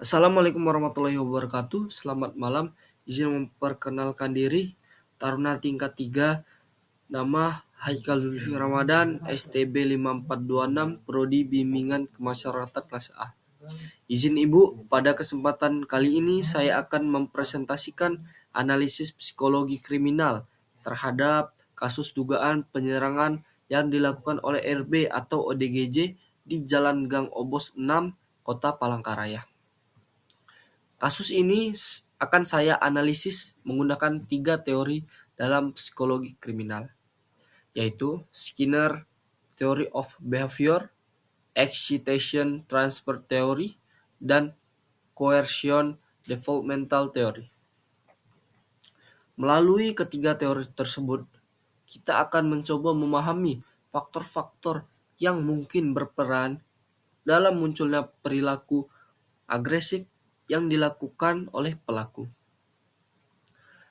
Assalamualaikum warahmatullahi wabarakatuh. Selamat malam. Izin memperkenalkan diri. Taruna tingkat 3, nama Haikal Zulfi Ramadan, STB 5426, Prodi Bimbingan Kemasyarakatan kelas A. Izin Ibu, pada kesempatan kali ini saya akan mempresentasikan analisis psikologi kriminal terhadap kasus dugaan penyerangan yang dilakukan oleh RB atau ODGJ di Jalan Gang Obos 6, Kota Palangkaraya. Kasus ini akan saya analisis menggunakan 3 teori dalam psikologi kriminal, yaitu Skinner Theory of Behavior, Excitation Transfer Theory, dan Coercion Developmental Theory. Melalui ketiga teori tersebut, kita akan mencoba memahami faktor-faktor yang mungkin berperan dalam munculnya perilaku agresif yang dilakukan oleh pelaku.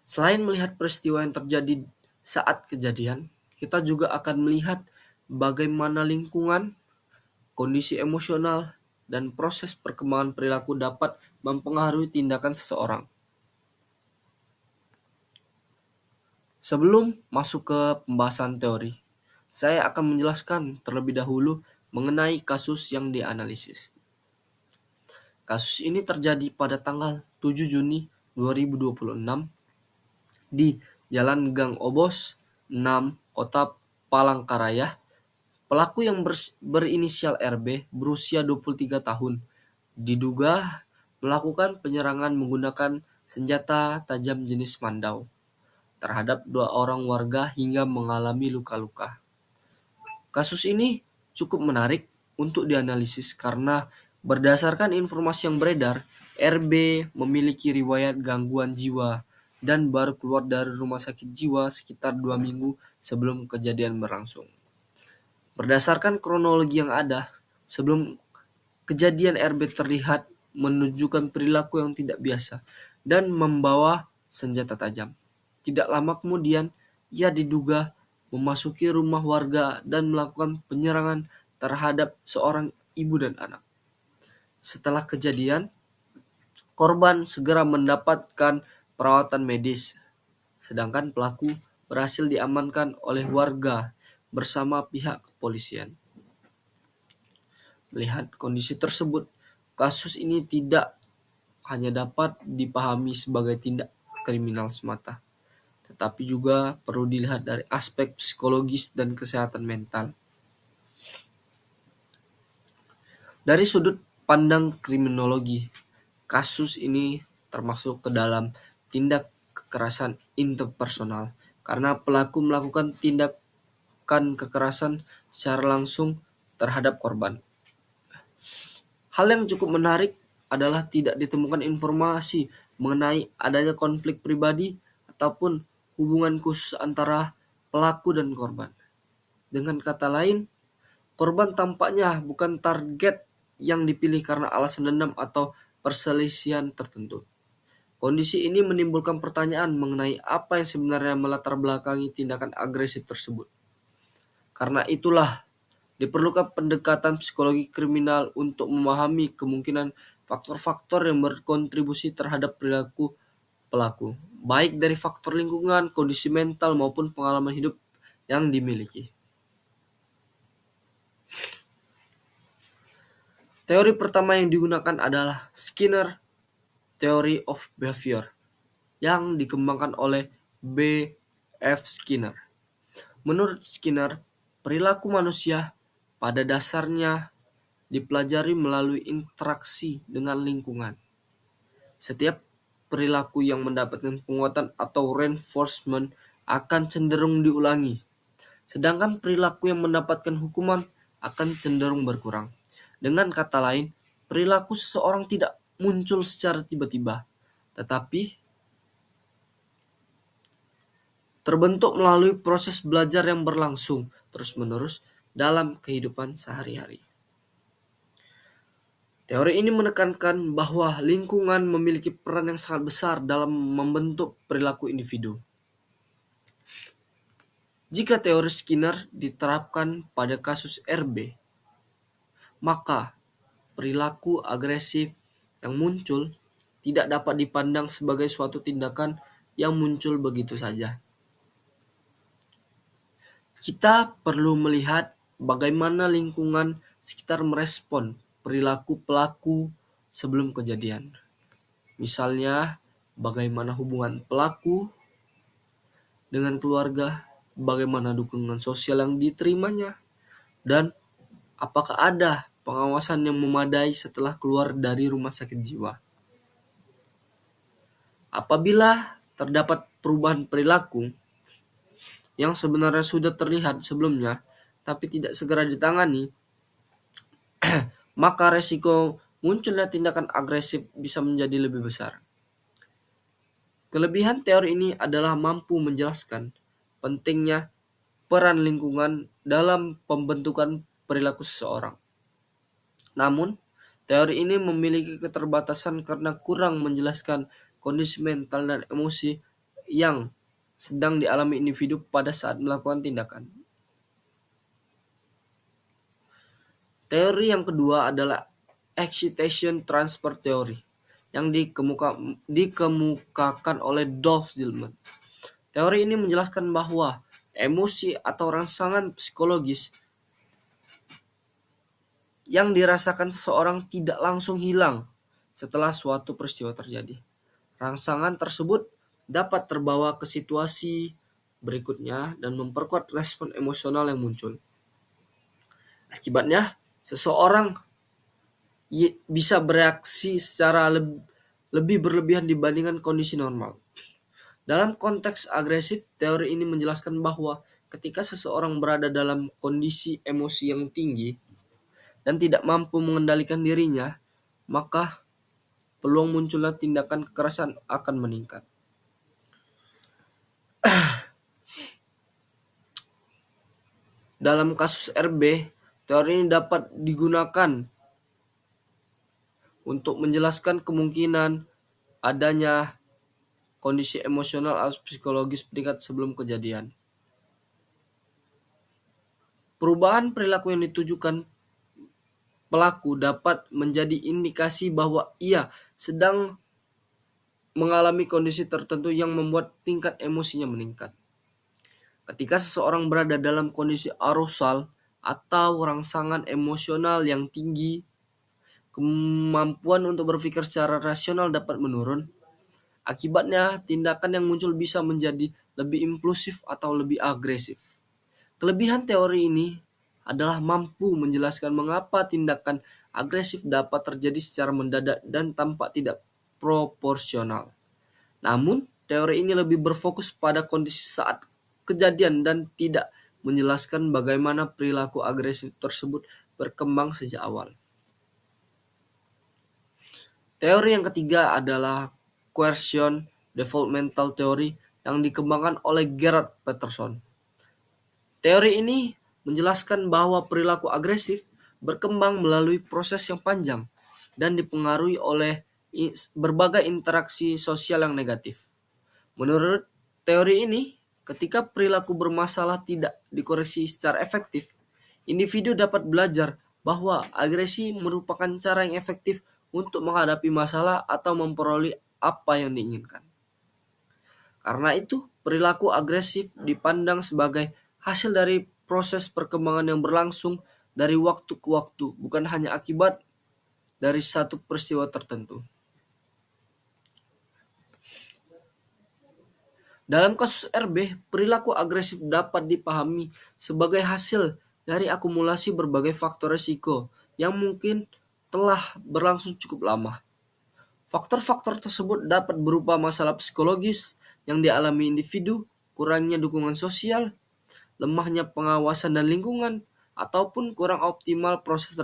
Selain melihat peristiwa yang terjadi saat kejadian, kita juga akan melihat bagaimana lingkungan, kondisi emosional, dan proses perkembangan perilaku dapat mempengaruhi tindakan seseorang. Sebelum masuk ke pembahasan teori, saya akan menjelaskan terlebih dahulu mengenai kasus yang dianalisis. Kasus ini terjadi pada tanggal 7 Juni 2026 di Jalan Gang Obos 6, Kota Palangkaraya. Pelaku yang berinisial RB berusia 23 tahun diduga melakukan penyerangan menggunakan senjata tajam jenis mandau terhadap 2 orang warga hingga mengalami luka-luka. Kasus ini cukup menarik untuk dianalisis karena berdasarkan informasi yang beredar, RB memiliki riwayat gangguan jiwa dan baru keluar dari rumah sakit jiwa sekitar 2 minggu sebelum kejadian berlangsung. Berdasarkan kronologi yang ada, sebelum kejadian RB terlihat menunjukkan perilaku yang tidak biasa dan membawa senjata tajam. Tidak lama kemudian, ia diduga memasuki rumah warga dan melakukan penyerangan terhadap seorang ibu dan anak. Setelah kejadian, korban segera mendapatkan perawatan medis, sedangkan pelaku berhasil diamankan oleh warga bersama pihak kepolisian. Melihat kondisi tersebut, kasus ini tidak hanya dapat dipahami sebagai tindak kriminal semata, tetapi juga perlu dilihat dari aspek psikologis dan kesehatan mental. Dari sudut pandang kriminologi, kasus ini termasuk ke dalam tindak kekerasan interpersonal karena pelaku melakukan tindakan kekerasan secara langsung terhadap korban. Hal yang cukup menarik adalah tidak ditemukan informasi mengenai adanya konflik pribadi ataupun hubungan khusus antara pelaku dan korban. Dengan kata lain, korban tampaknya bukan target yang dipilih karena alasan dendam atau perselisihan tertentu. Kondisi ini menimbulkan pertanyaan mengenai apa yang sebenarnya melatar belakangi tindakan agresif tersebut. Karena itulah, diperlukan pendekatan psikologi kriminal untuk memahami kemungkinan faktor-faktor yang berkontribusi terhadap perilaku pelaku, baik dari faktor lingkungan, kondisi mental, maupun pengalaman hidup yang dimiliki. Teori pertama yang digunakan adalah Skinner Theory of Behavior yang dikembangkan oleh B. F. Skinner. Menurut Skinner, perilaku manusia pada dasarnya dipelajari melalui interaksi dengan lingkungan. Setiap perilaku yang mendapatkan penguatan atau reinforcement akan cenderung diulangi, sedangkan perilaku yang mendapatkan hukuman akan cenderung berkurang. Dengan kata lain, perilaku seseorang tidak muncul secara tiba-tiba, tetapi terbentuk melalui proses belajar yang berlangsung terus-menerus dalam kehidupan sehari-hari. Teori ini menekankan bahwa lingkungan memiliki peran yang sangat besar dalam membentuk perilaku individu. Jika teori Skinner diterapkan pada kasus RB, maka perilaku agresif yang muncul tidak dapat dipandang sebagai suatu tindakan yang muncul begitu saja. Kita perlu melihat bagaimana lingkungan sekitar merespon perilaku pelaku sebelum kejadian. Misalnya, bagaimana hubungan pelaku dengan keluarga, bagaimana dukungan sosial yang diterimanya, dan apakah ada pengawasan yang memadai setelah keluar dari rumah sakit jiwa. Apabila terdapat perubahan perilaku yang sebenarnya sudah terlihat sebelumnya, tapi tidak segera ditangani, maka resiko munculnya tindakan agresif bisa menjadi lebih besar. Kelebihan teori ini adalah mampu menjelaskan pentingnya peran lingkungan dalam pembentukan perilaku seseorang. Namun, teori ini memiliki keterbatasan karena kurang menjelaskan kondisi mental dan emosi yang sedang dialami individu pada saat melakukan tindakan. Teori yang kedua adalah excitation transfer theory yang dikemukakan oleh Dolph Zillman. Teori ini menjelaskan bahwa emosi atau rangsangan psikologis yang dirasakan seseorang tidak langsung hilang setelah suatu peristiwa terjadi. Rangsangan tersebut dapat terbawa ke situasi berikutnya dan memperkuat respon emosional yang muncul. Akibatnya, seseorang bisa bereaksi secara lebih berlebihan dibandingkan kondisi normal. Dalam konteks agresif, teori ini menjelaskan bahwa ketika seseorang berada dalam kondisi emosi yang tinggi dan tidak mampu mengendalikan dirinya, maka peluang munculnya tindakan kekerasan akan meningkat. Dalam kasus RB, teori ini dapat digunakan untuk menjelaskan kemungkinan adanya kondisi emosional atau psikologis meningkat sebelum kejadian. Perubahan perilaku yang ditujukan pelaku dapat menjadi indikasi bahwa ia sedang mengalami kondisi tertentu yang membuat tingkat emosinya meningkat. Ketika seseorang berada dalam kondisi arousal atau rangsangan emosional yang tinggi, kemampuan untuk berpikir secara rasional dapat menurun. Akibatnya, tindakan yang muncul bisa menjadi lebih impulsif atau lebih agresif. Kelebihan teori ini adalah mampu menjelaskan mengapa tindakan agresif dapat terjadi secara mendadak dan tampak tidak proporsional. Namun, teori ini lebih berfokus pada kondisi saat kejadian dan tidak menjelaskan bagaimana perilaku agresif tersebut berkembang sejak awal. Teori yang ketiga adalah coercion developmental theory yang dikembangkan oleh Gerard Peterson. Teori ini menjelaskan bahwa perilaku agresif berkembang melalui proses yang panjang dan dipengaruhi oleh berbagai interaksi sosial yang negatif. Menurut teori ini, ketika perilaku bermasalah tidak dikoreksi secara efektif, individu dapat belajar bahwa agresi merupakan cara yang efektif untuk menghadapi masalah atau memperoleh apa yang diinginkan. Karena itu, perilaku agresif dipandang sebagai hasil dari proses perkembangan yang berlangsung dari waktu ke waktu, bukan hanya akibat dari satu peristiwa tertentu. Dalam kasus RB, perilaku agresif dapat dipahami sebagai hasil dari akumulasi berbagai faktor risiko yang mungkin telah berlangsung cukup lama. Faktor-faktor tersebut dapat berupa masalah psikologis yang dialami individu, kurangnya dukungan sosial, lemahnya pengawasan dan lingkungan, ataupun kurang optimal proses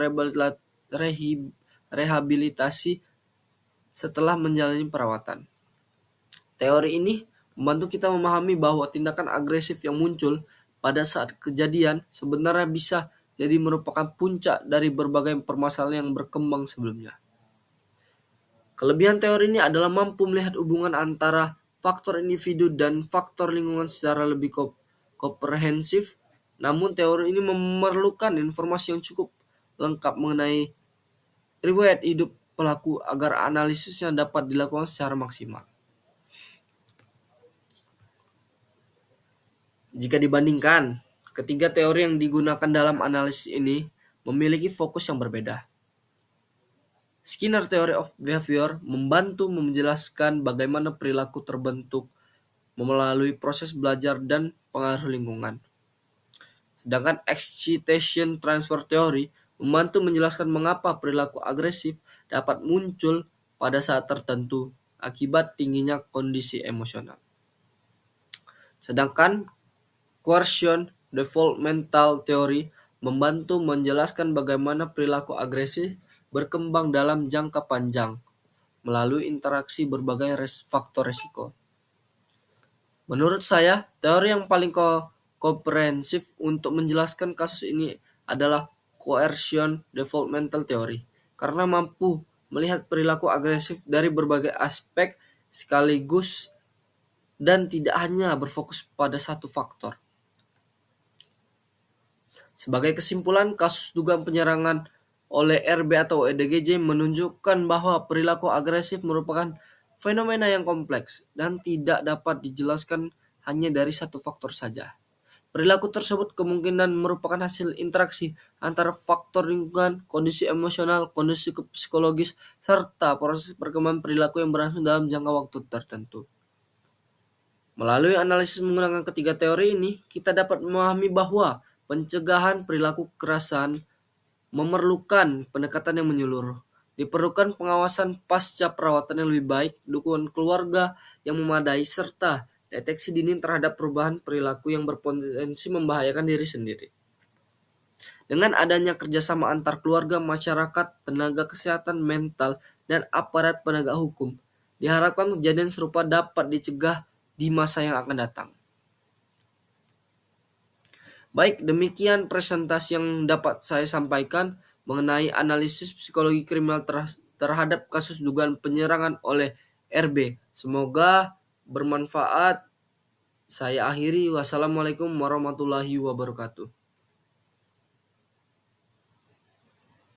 rehabilitasi setelah menjalani perawatan. Teori ini membantu kita memahami bahwa tindakan agresif yang muncul pada saat kejadian sebenarnya bisa jadi merupakan puncak dari berbagai permasalahan yang berkembang sebelumnya. Kelebihan teori ini adalah mampu melihat hubungan antara faktor individu dan faktor lingkungan secara lebih komprehensif. Namun teori ini memerlukan informasi yang cukup lengkap mengenai riwayat hidup pelaku agar analisisnya dapat dilakukan secara maksimal. Jika dibandingkan, ketiga teori yang digunakan dalam analisis ini memiliki fokus yang berbeda. Skinner Theory of Behavior membantu menjelaskan bagaimana perilaku terbentuk melalui proses belajar dan pengaruh lingkungan. Sedangkan Excitation Transfer Theory membantu menjelaskan mengapa perilaku agresif dapat muncul pada saat tertentu akibat tingginya kondisi emosional. Sedangkan Coercion Developmental Theory membantu menjelaskan bagaimana perilaku agresif berkembang dalam jangka panjang melalui interaksi berbagai faktor risiko. Menurut saya, teori yang paling komprehensif untuk menjelaskan kasus ini adalah Coercion Developmental Theory, karena mampu melihat perilaku agresif dari berbagai aspek sekaligus dan tidak hanya berfokus pada satu faktor. Sebagai kesimpulan, kasus dugaan penyerangan oleh RB atau EDGJ menunjukkan bahwa perilaku agresif merupakan fenomena yang kompleks dan tidak dapat dijelaskan hanya dari satu faktor saja. Perilaku tersebut kemungkinan merupakan hasil interaksi antara faktor lingkungan, kondisi emosional, kondisi psikologis, serta proses perkembangan perilaku yang berlangsung dalam jangka waktu tertentu. Melalui analisis menggunakan ketiga teori ini, kita dapat memahami bahwa pencegahan perilaku kekerasan memerlukan pendekatan yang menyeluruh. Diperlukan pengawasan pasca perawatan yang lebih baik, dukungan keluarga yang memadai, serta deteksi dini terhadap perubahan perilaku yang berpotensi membahayakan diri sendiri. Dengan adanya kerjasama antar keluarga, masyarakat, tenaga kesehatan mental, dan aparat penegak hukum, diharapkan kejadian serupa dapat dicegah di masa yang akan datang. Baik, demikian presentasi yang dapat saya sampaikan mengenai analisis psikologi kriminal terhadap kasus dugaan penyerangan oleh RB. Semoga bermanfaat. Saya akhiri. Wassalamualaikum warahmatullahi wabarakatuh.